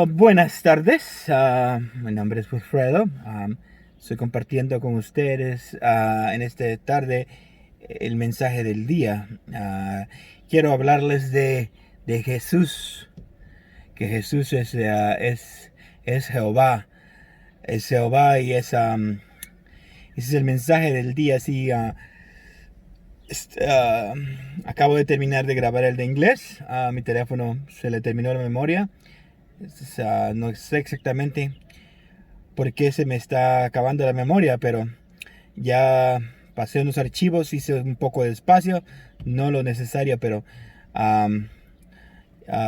Buenas tardes, mi nombre es Wilfredo. Estoy compartiendo con ustedes en esta tarde el mensaje del día. Quiero hablarles de Jesús, que Jesús es Jehová, y ese es el mensaje del día. Sí, acabo de terminar de grabar el de inglés. Mi teléfono se le terminó la memoria. No sé exactamente por qué se me está acabando la memoria, pero ya pasé unos archivos, hice un poco de espacio, no lo necesario, pero um,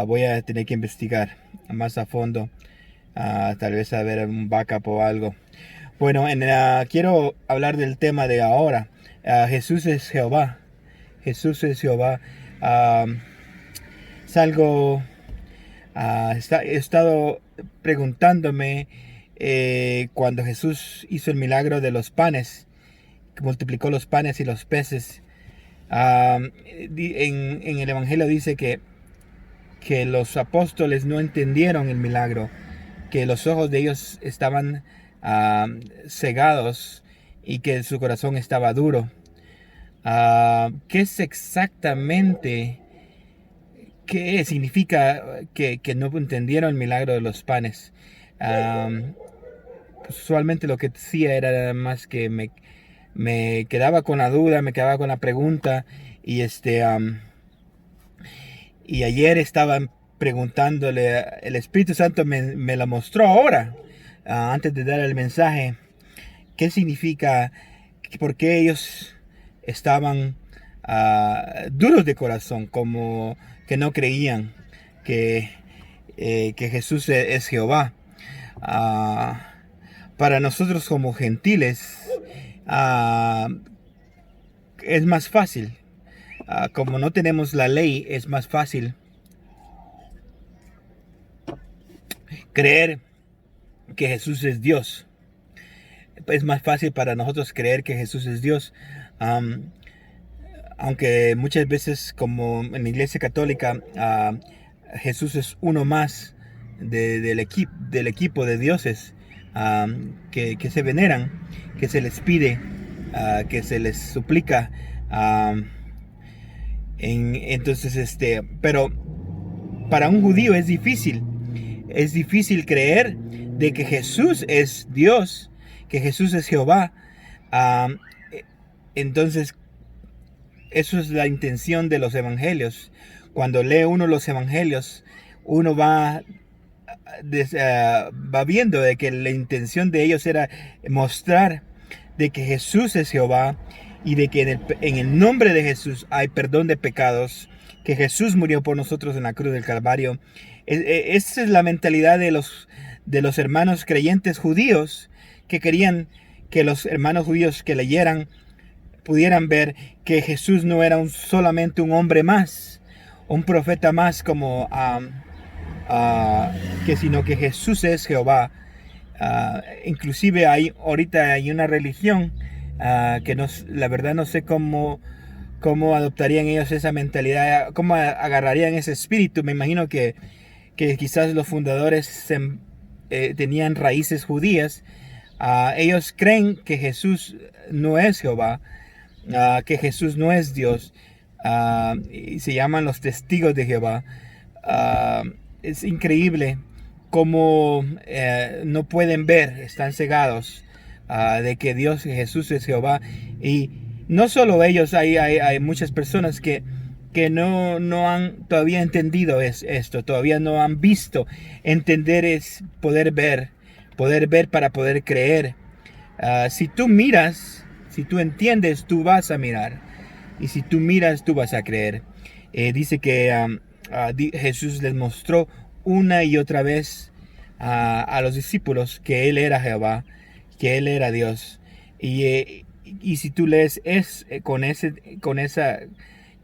voy a tener que investigar más a fondo, tal vez a ver un backup o algo. Bueno, quiero hablar del tema de ahora. Jesús es Jehová. Jesús es Jehová. Um, es algo he estado preguntándome cuando Jesús hizo el milagro de los panes, que multiplicó los panes y los peces. En el Evangelio dice que los apóstoles no entendieron el milagro, que los ojos de ellos estaban cegados y que su corazón estaba duro. ¿Qué es exactamente? ¿Qué significa que no entendieron el milagro de los panes? Pues usualmente lo que decía era nada más que me quedaba con la duda, me quedaba con la pregunta. Y ayer estaba preguntándole, el Espíritu Santo me la mostró ahora, antes de dar el mensaje. ¿Qué significa? ¿Por qué ellos estaban duros de corazón, como que no creían que Jesús es Jehová? Para nosotros como gentiles es más fácil. Como no tenemos la ley, es más fácil creer que Jesús es Dios. Es más fácil para nosotros creer que Jesús es Dios. Aunque muchas veces, como en la iglesia católica, Jesús es uno más del equipo de dioses que se veneran, que se les pide, que se les suplica. Entonces, pero para un judío es difícil. Es difícil creer de que Jesús es Dios, que Jesús es Jehová. Entonces, eso es la intención de los evangelios. Cuando lee uno los evangelios, uno va viendo de que la intención de ellos era mostrar de que Jesús es Jehová y de que en el nombre de Jesús hay perdón de pecados, que Jesús murió por nosotros en la cruz del Calvario. Esa es la mentalidad de los hermanos creyentes judíos, que querían que los hermanos judíos que leyeran pudieran ver que Jesús no era solamente un hombre más, un profeta más, sino que Jesús es Jehová. Inclusive ahorita hay una religión que la verdad no sé cómo adoptarían ellos esa mentalidad, cómo agarrarían ese espíritu. Me imagino que quizás los fundadores tenían raíces judías. Ellos creen que Jesús no es Jehová, que Jesús no es Dios, y se llaman los testigos de Jehová. Es increíble cómo no pueden ver, están cegados de que Dios y Jesús es Jehová. Y no solo ellos, hay muchas personas que no han todavía entendido esto, todavía no han visto. Entender es poder ver para poder creer. Si tú miras, si tú entiendes, tú vas a mirar. Y si tú miras, tú vas a creer. Dice que Jesús les mostró una y otra vez a los discípulos que Él era Jehová, que Él era Dios. Y si tú lees con ese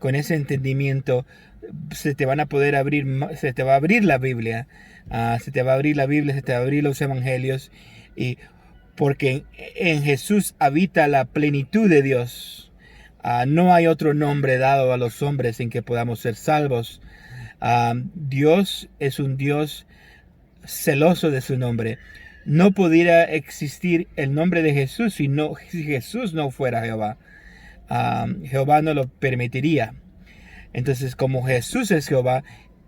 entendimiento, se te va a abrir la Biblia. Se te va a abrir la Biblia, se te va a abrir los evangelios. Y porque en Jesús habita la plenitud de Dios. No hay otro nombre dado a los hombres en que podamos ser salvos. Dios es un Dios celoso de su nombre. No pudiera existir el nombre de Jesús si Jesús no fuera Jehová. Jehová no lo permitiría. Entonces, como Jesús es Jehová,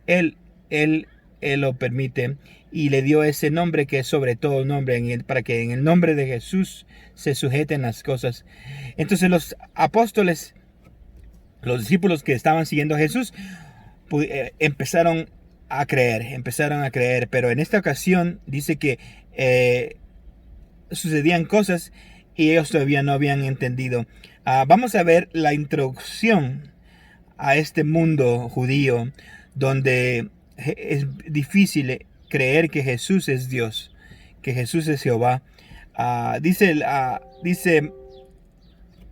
Él, él, él lo permite y le dio ese nombre que es sobre todo nombre, para que en el nombre de Jesús se sujeten las cosas. Entonces los apóstoles, los discípulos que estaban siguiendo a Jesús, empezaron a creer, pero en esta ocasión dice que sucedían cosas y ellos todavía no habían entendido. Vamos a ver la introducción a este mundo judío donde es difícil creer que Jesús es Dios, que Jesús es Jehová. Dice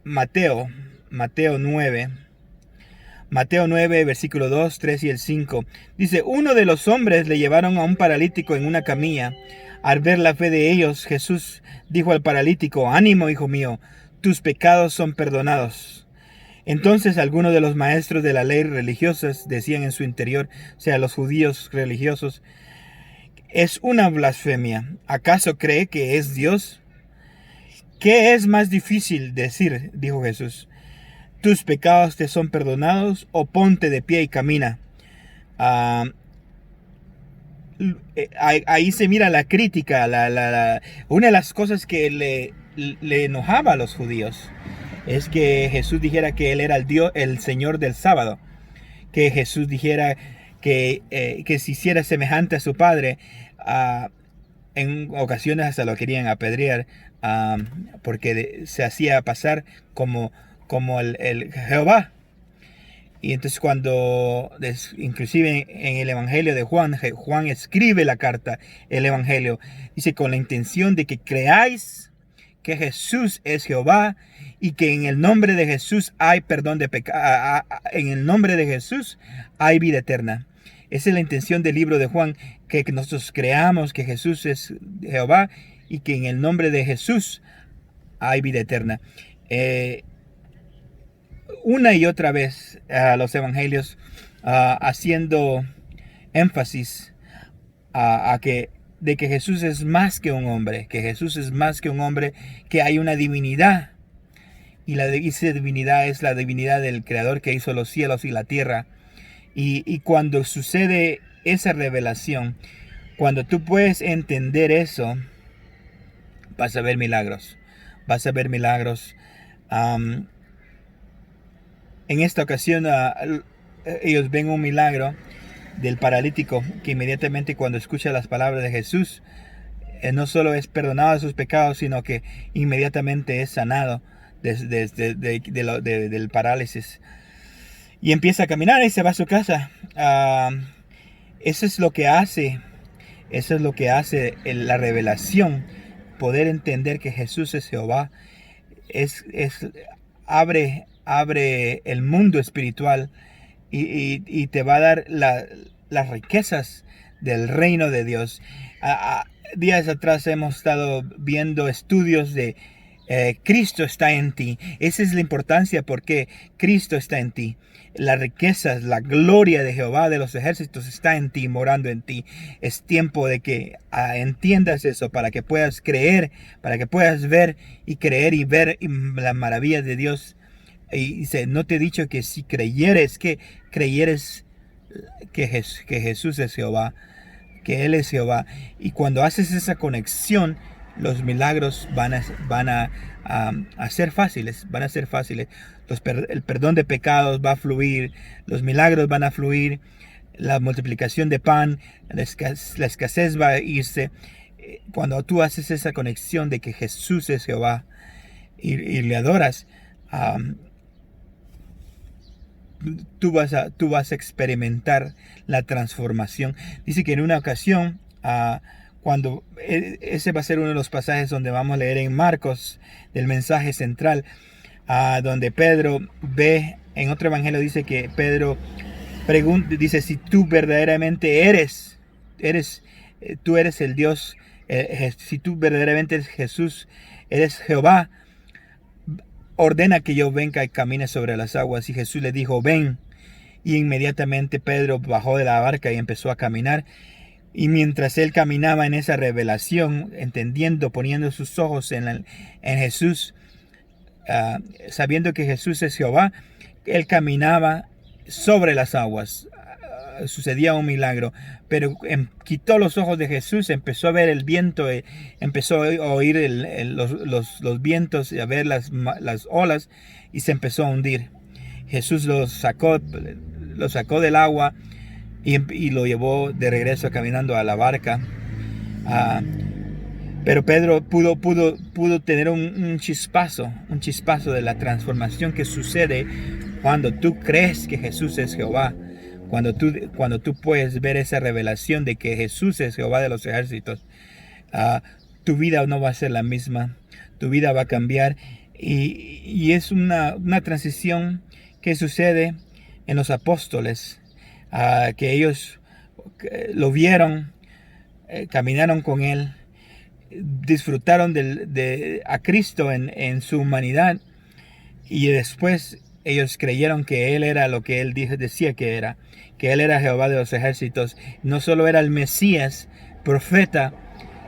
Mateo 9, versículo 2, 3 y el 5. Dice, uno de los hombres le llevaron a un paralítico en una camilla. Al ver la fe de ellos, Jesús dijo al paralítico, ánimo, hijo mío, tus pecados son perdonados. Entonces algunos de los maestros de la ley religiosas decían en su interior, o sea, los judíos religiosos, es una blasfemia. ¿Acaso cree que es Dios? ¿Qué es más difícil decir? Dijo Jesús. ¿Tus pecados te son perdonados o ponte de pie y camina? Ahí se mira la crítica, una de las cosas que le enojaba a los judíos es que Jesús dijera que Él era el Dios, el Señor del sábado, que Jesús dijera que se hiciera semejante a su Padre. En ocasiones hasta lo querían apedrear porque se hacía pasar como el Jehová. Y entonces cuando, inclusive en el Evangelio de Juan escribe la carta, el Evangelio, dice con la intención de que creáis que Jesús es Jehová y que en el nombre de Jesús hay perdón de pecado, en el nombre de Jesús hay vida eterna. Esa es la intención del libro de Juan, que nosotros creamos que Jesús es Jehová y que en el nombre de Jesús hay vida eterna. Una y otra vez los evangelios haciendo énfasis de que Jesús es más que un hombre, que hay una divinidad y esa divinidad es la divinidad del Creador que hizo los cielos y la tierra. Y cuando sucede esa revelación, cuando tú puedes entender eso, vas a ver milagros. En esta ocasión ellos ven un milagro del paralítico que inmediatamente cuando escucha las palabras de Jesús, no solo es perdonado de sus pecados, sino que inmediatamente es sanado del parálisis. Y empieza a caminar y se va a su casa. Eso es lo que hace la revelación, poder entender que Jesús es Jehová. Abre el mundo espiritual y te va a dar las riquezas del reino de Dios. Días atrás hemos estado viendo estudios de Cristo está en ti. Esa es la importancia, porque Cristo está en ti. Las riquezas, la gloria de Jehová de los ejércitos está en ti, morando en ti. Es tiempo de que entiendas eso, para que puedas creer, para que puedas ver y creer y ver las maravillas de Dios. Y dice, no te he dicho que si creyeres que Jesús es Jehová, que Él es Jehová. Y cuando haces esa conexión, los milagros van a ser fáciles, el perdón de pecados va a fluir, los milagros van a fluir, la multiplicación de pan, la escasez va a irse. Cuando tú haces esa conexión de que Jesús es Jehová y le adoras, tú vas a experimentar la transformación. Dice que en una ocasión, cuando ese va a ser uno de los pasajes donde vamos a leer en Marcos, del mensaje central, donde Pedro ve, en otro evangelio dice que Pedro dice, si tú verdaderamente tú eres el Dios, si tú verdaderamente eres Jesús, eres Jehová, ordena que yo venga y camine sobre las aguas. Y Jesús le dijo, ven. Y inmediatamente Pedro bajó de la barca y empezó a caminar. Y mientras él caminaba en esa revelación, entendiendo, poniendo sus ojos en Jesús, sabiendo que Jesús es Jehová, él caminaba sobre las aguas. Sucedía un milagro, pero quitó los ojos de Jesús, empezó a ver el viento, empezó a oír los vientos, a ver las olas, y se empezó a hundir. Jesús lo sacó del agua y lo llevó de regreso caminando a la barca. Pero Pedro pudo tener un chispazo de la transformación que sucede cuando tú crees que Jesús es Jehová. Cuando tú puedes ver esa revelación de que Jesús es Jehová de los ejércitos, tu vida no va a ser la misma, tu vida va a cambiar. Y es una transición que sucede en los apóstoles, que ellos lo vieron, caminaron con él, disfrutaron a Cristo en su humanidad, y después ellos creyeron que él era lo que él decía que era, que él era Jehová de los ejércitos. No solo era el Mesías, profeta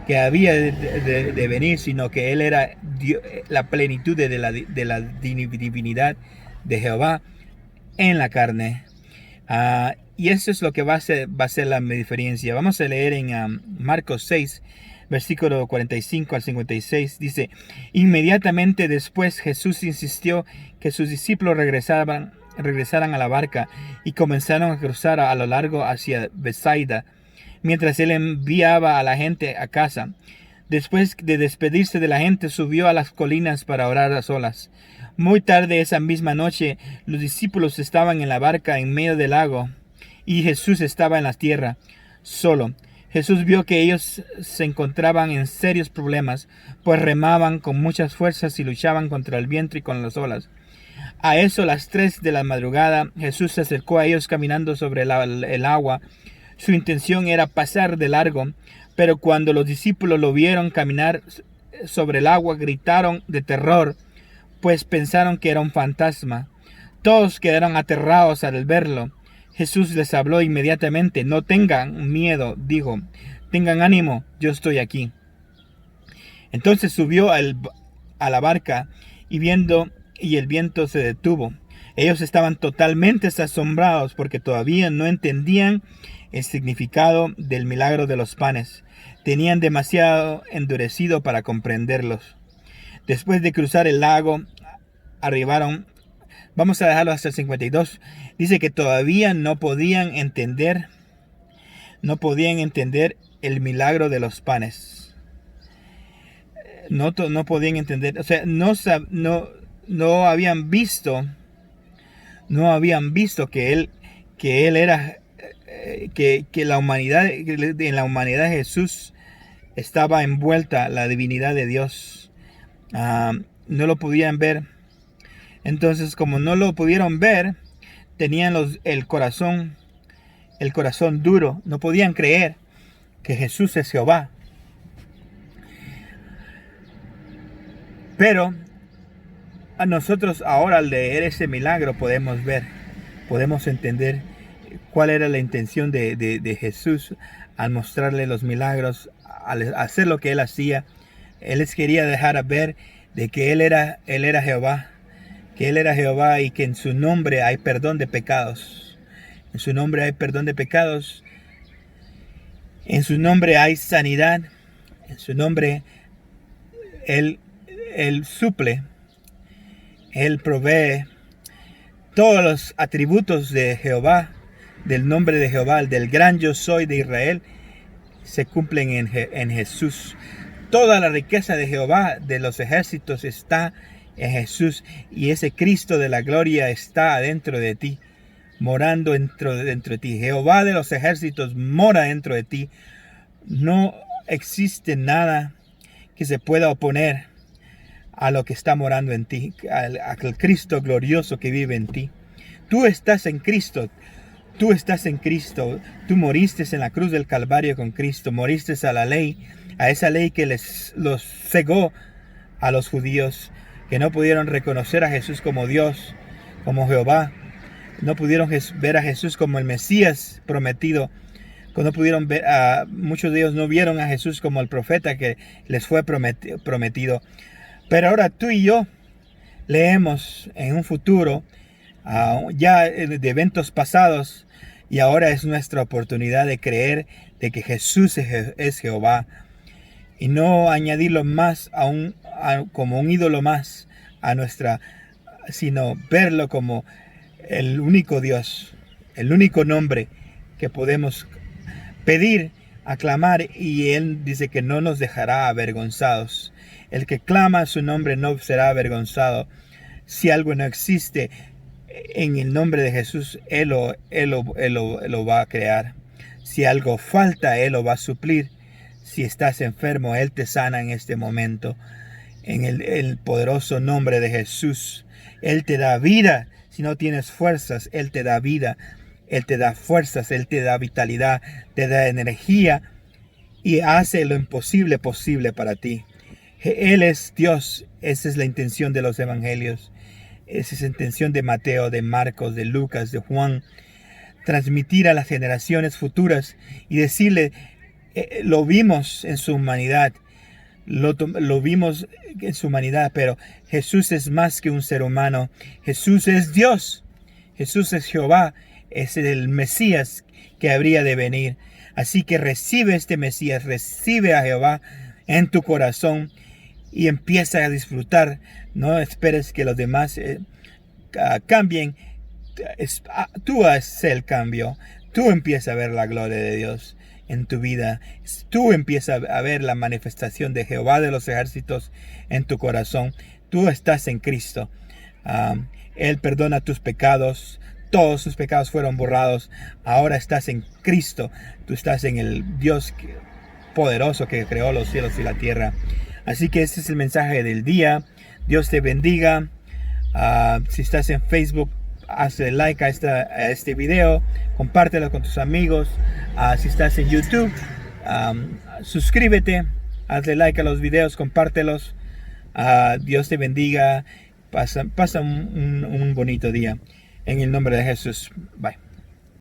que había de venir, sino que él era la plenitud de la divinidad de Jehová en la carne. Y eso es lo que va a ser la diferencia. Vamos a leer en Marcos 6, versículo 45 al 56. Dice: inmediatamente después Jesús insistió que sus discípulos regresaran a la barca y comenzaron a cruzar a lo largo hacia Bethsaida, mientras él enviaba a la gente a casa. Después de despedirse de la gente, subió a las colinas para orar a solas. Muy tarde esa misma noche, los discípulos estaban en la barca en medio del lago, y Jesús estaba en la tierra, solo. Jesús vio que ellos se encontraban en serios problemas, pues remaban con muchas fuerzas y luchaban contra el viento y con las olas. A eso, las 3 de la madrugada, Jesús se acercó a ellos caminando sobre el agua. Su intención era pasar de largo, pero cuando los discípulos lo vieron caminar sobre el agua, gritaron de terror, pues pensaron que era un fantasma. Todos quedaron aterrados al verlo. Jesús les habló inmediatamente. No tengan miedo, dijo. Tengan ánimo, yo estoy aquí. Entonces subió a la barca y el viento se detuvo. Ellos estaban totalmente asombrados porque todavía no entendían el significado del milagro de los panes. Tenían demasiado endurecido para comprenderlos. Después de cruzar el lago, arribaron. Vamos a dejarlo hasta el 52. Dice que todavía no podían entender el milagro de los panes. No podían entender, o sea, no habían visto que él era, que la humanidad, en la humanidad de Jesús estaba envuelta la divinidad de Dios. No lo podían ver. Entonces, como no lo pudieron ver, tenían el corazón duro. No podían creer que Jesús es Jehová. Pero a nosotros ahora, al leer ese milagro, podemos entender cuál era la intención de Jesús al mostrarle los milagros, al hacer lo que él hacía. Él les quería dejar ver de que él era Jehová. Que él era Jehová y que en su nombre hay perdón de pecados. En su nombre hay perdón de pecados. En su nombre hay sanidad. En su nombre Él suple. Él provee. Todos los atributos de Jehová, del nombre de Jehová, del gran yo soy de Israel, se cumplen en Jesús. Toda la riqueza de Jehová, de los ejércitos, está en Jesús, y ese Cristo de la gloria está dentro de ti, morando dentro de ti. Jehová de los ejércitos mora dentro de ti. No existe nada que se pueda oponer a lo que está morando en ti, al Cristo glorioso que vive en ti. Tú estás en Cristo. Tú estás en Cristo. Tú moriste en la cruz del Calvario con Cristo. Moriste a la ley, a esa ley que los cegó a los judíos, que no pudieron reconocer a Jesús como Dios, como Jehová. No pudieron ver a Jesús como el Mesías prometido. cuando pudieron ver, muchos de ellos no vieron a Jesús como el profeta que les fue prometido. Pero ahora tú y yo leemos en un futuro, ya de eventos pasados, y ahora es nuestra oportunidad de creer de que Jesús es Jehová, y no añadirlo más como un ídolo más a nuestra, sino verlo como el único Dios, el único nombre que podemos pedir, aclamar, y Él dice que no nos dejará avergonzados. El que clama su nombre no será avergonzado. Si algo no existe en el nombre de Jesús, Él lo va a crear. Si algo falta, Él lo va a suplir. Si estás enfermo, Él te sana en este momento. En el poderoso nombre de Jesús, Él te da vida. Si no tienes fuerzas, Él te da vida. Él te da fuerzas, Él te da vitalidad, te da energía y hace lo imposible posible para ti. Él es Dios. Esa es la intención de los evangelios. Esa es la intención de Mateo, de Marcos, de Lucas, de Juan. Transmitir a las generaciones futuras y decirle, lo vimos en su humanidad. Lo vimos en su humanidad, pero Jesús es más que un ser humano. Jesús es Dios. Jesús es Jehová. Es el Mesías que habría de venir. Así que recibe este Mesías, recibe a Jehová en tu corazón y empieza a disfrutar. No esperes que los demás cambien. Tú haces el cambio. Tú empiezas a ver la gloria de Dios en tu vida. Tú empiezas a ver la manifestación de Jehová de los ejércitos en tu corazón. Tú estás en Cristo. Él perdona tus pecados. Todos sus pecados fueron borrados. Ahora estás en Cristo. Tú estás en el Dios poderoso que creó los cielos y la tierra. Así que este es el mensaje del día. Dios te bendiga. Si estás en Facebook, hazle like a este video. Compártelo con tus amigos. Si estás en YouTube, suscríbete. Hazle like a los videos. Compártelos. Dios te bendiga. Pasa un bonito día. En el nombre de Jesús. Bye.